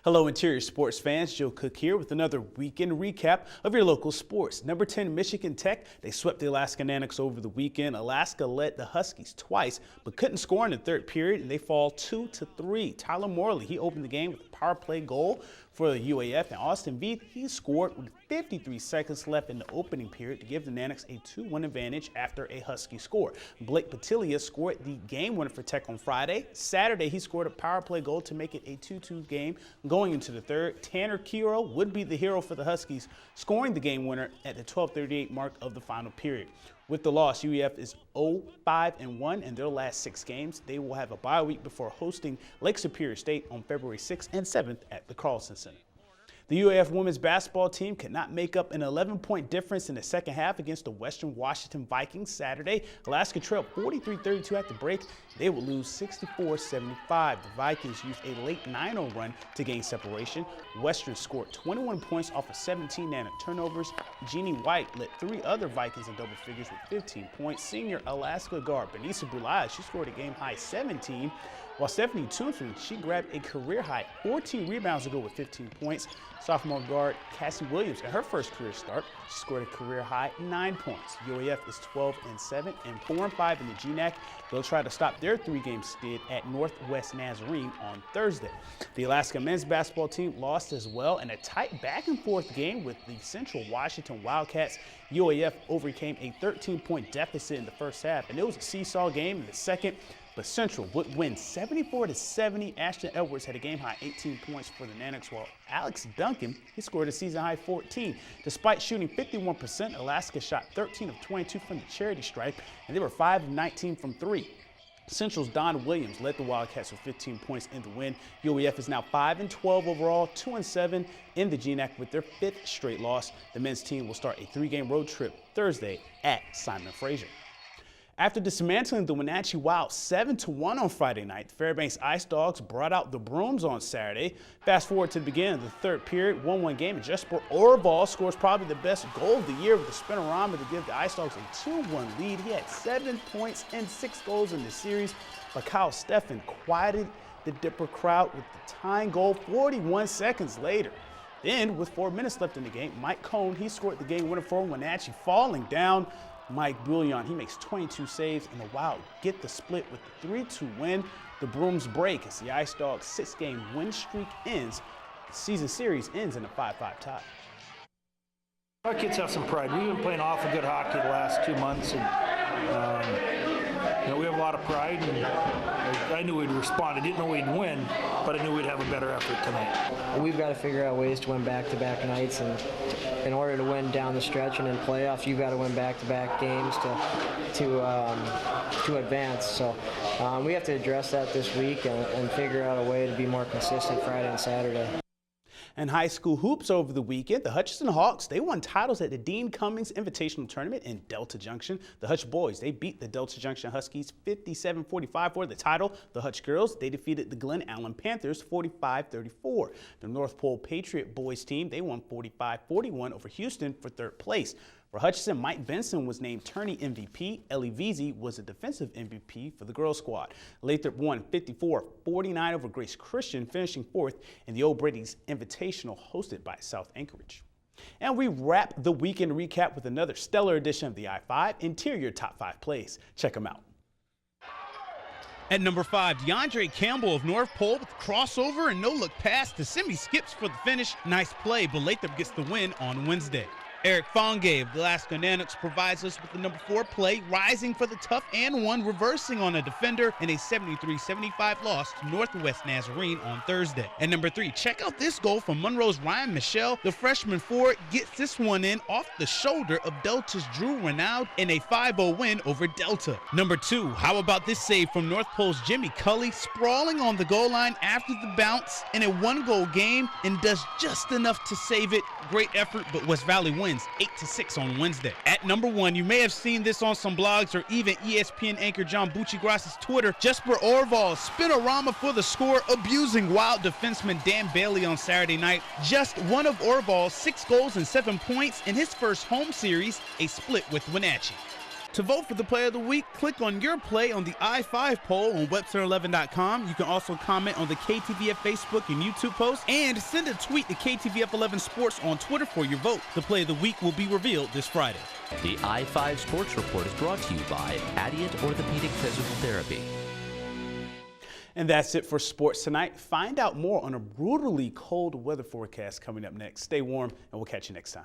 Hello, Interior Sports fans. Joe Cook here with another weekend recap of your local sports. Number 10, Michigan Tech. They swept the Alaska Nanooks over the weekend. Alaska led the Huskies twice, but couldn't score in the third period, and they fall 2-3. Tyler Morley, he opened the game with a power play goal for the UAF, and Austin Veith, he scored with 53 seconds left in the opening period to give the Nanooks a 2-1 advantage after a Husky score. Blake Patilia scored the game winner for Tech on Friday. Saturday, he scored a power play goal to make it a 2-2 game going into the third. Tanner Kiro would be the hero for the Huskies, scoring the game winner at the 12:38 mark of the final period. With the loss, UEF is 0-5-1 in their last 6 games. They will have a bye week before hosting Lake Superior State on February 6th and 7th at the Carlson Center. The UAF women's basketball team could not make up an 11-point difference in the second half against the Western Washington Vikings Saturday. Alaska trailed 43-32 at the break. They would lose 64-75. The Vikings used a late 9-0 run to gain separation. Western scored 21 points off of 17 Nana turnovers. Jeannie White led 3 other Vikings in double figures with 15 points. Senior Alaska guard Benisa Bulaya, she scored a game-high 17, while Stephanie Toonson, she grabbed a career-high 14 rebounds to go with 15 points. Sophomore guard Cassie Williams, at her first career start, she scored a career-high 9 points. UAF is 12-7 and 4-5 in the GNAC. They'll try to stop their 3-game skid at Northwest Nazarene on Thursday. The Alaska men's basketball team lost as well in a tight back-and-forth game with the Central Washington Wildcats. UAF overcame a 13-point deficit in the first half, and it was a seesaw game in the second. But Central would win 74-70. Ashton Edwards had a game-high 18 points for the Nanooks, while Alex Duncan, he scored a season-high 14. Despite shooting 51%, Alaska shot 13 of 22 from the charity stripe, and they were 5 of 19 from 3. Central's Don Williams led the Wildcats with 15 points in the win. UAF is now 5-12 overall, 2-7 in the GNAC with their 5th straight loss. The men's team will start a 3-game road trip Thursday at Simon Fraser. After dismantling the Wenatchee Wild 7-1 on Friday night, the Fairbanks Ice Dogs brought out the brooms on Saturday. Fast forward to the beginning of the third period, 1-1 game, and Jesper Orval scores probably the best goal of the year with the spinorama to give the Ice Dogs a 2-1 lead. He had 7 points and 6 goals in the series, but Kyle Steffen quieted the Dipper crowd with the tying goal 41 seconds later. Then, with 4 minutes left in the game, Mike Cohn, he scored the game winner for Wenatchee, falling down. Mike Bouillon, he makes 22 saves, and the Wild get the split with the 3-2 win. The brooms break as the Ice Dogs' 6-game win streak ends. The season series ends in a 5-5 tie. Our kids have some pride. We've been playing awful good hockey the last 2 months, and we have a lot of pride. And I knew we'd respond. I didn't know we'd win, but I knew we'd have a better effort tonight. We've got to figure out ways to win back-to-back nights, and in order to win down the stretch and in playoffs, you've got to win back-to-back games to advance. So we have to address that this week and figure out a way to be more consistent Friday and Saturday. And high school hoops over the weekend, the Hutchinson Hawks, they won titles at the Dean Cummings Invitational Tournament in Delta Junction. The Hutch boys, they beat the Delta Junction Huskies 57-45 for the title. The Hutch girls, they defeated the Glen Allen Panthers 45-34. The North Pole Patriot boys team, they won 45-41 over Houston for 3rd place. For Hutchinson, Mike Benson was named tourney MVP. Ellie Veazey was a defensive MVP for the girls squad. Lathrop won 54-49 over Grace Christian, finishing 4th in the O'Brady's Invitational hosted by South Anchorage. And we wrap the weekend recap with another stellar edition of the I-5 Interior Top 5 Plays. Check them out. At number 5, DeAndre Campbell of North Pole with crossover and no-look pass to Simi skips for the finish. Nice play, but Lathrop gets the win on Wednesday. Eric Fonge of the Alaska Nanooks provides us with the number 4 play, rising for the tough and 1, reversing on a defender in a 73-75 loss to Northwest Nazarene on Thursday. At number 3, check out this goal from Monroe's Ryan Michelle. The freshman forward gets this one in off the shoulder of Delta's Drew Renaud in a 5-0 win over Delta. Number 2, how about this save from North Pole's Jimmy Cully, sprawling on the goal line after the bounce in a 1-goal game and does just enough to save it. Great effort, but West Valley wins 8-6 on Wednesday. At number 1, you may have seen this on some blogs or even ESPN anchor John Buccigross's Twitter. Jesper Orval, spinorama for the score, abusing Wild defenseman Dan Bailey on Saturday night. Just one of Orval's 6 goals and 7 points in his first home series, a split with Wenatchee. To vote for the Play of the Week, click on your play on the I-5 poll on Webster11.com. You can also comment on the KTVF Facebook and YouTube posts, and send a tweet to KTVF11 Sports on Twitter for your vote. The Play of the Week will be revealed this Friday. The I-5 Sports Report is brought to you by Adient Orthopedic Physical Therapy. And that's it for sports tonight. Find out more on a brutally cold weather forecast coming up next. Stay warm, and we'll catch you next time.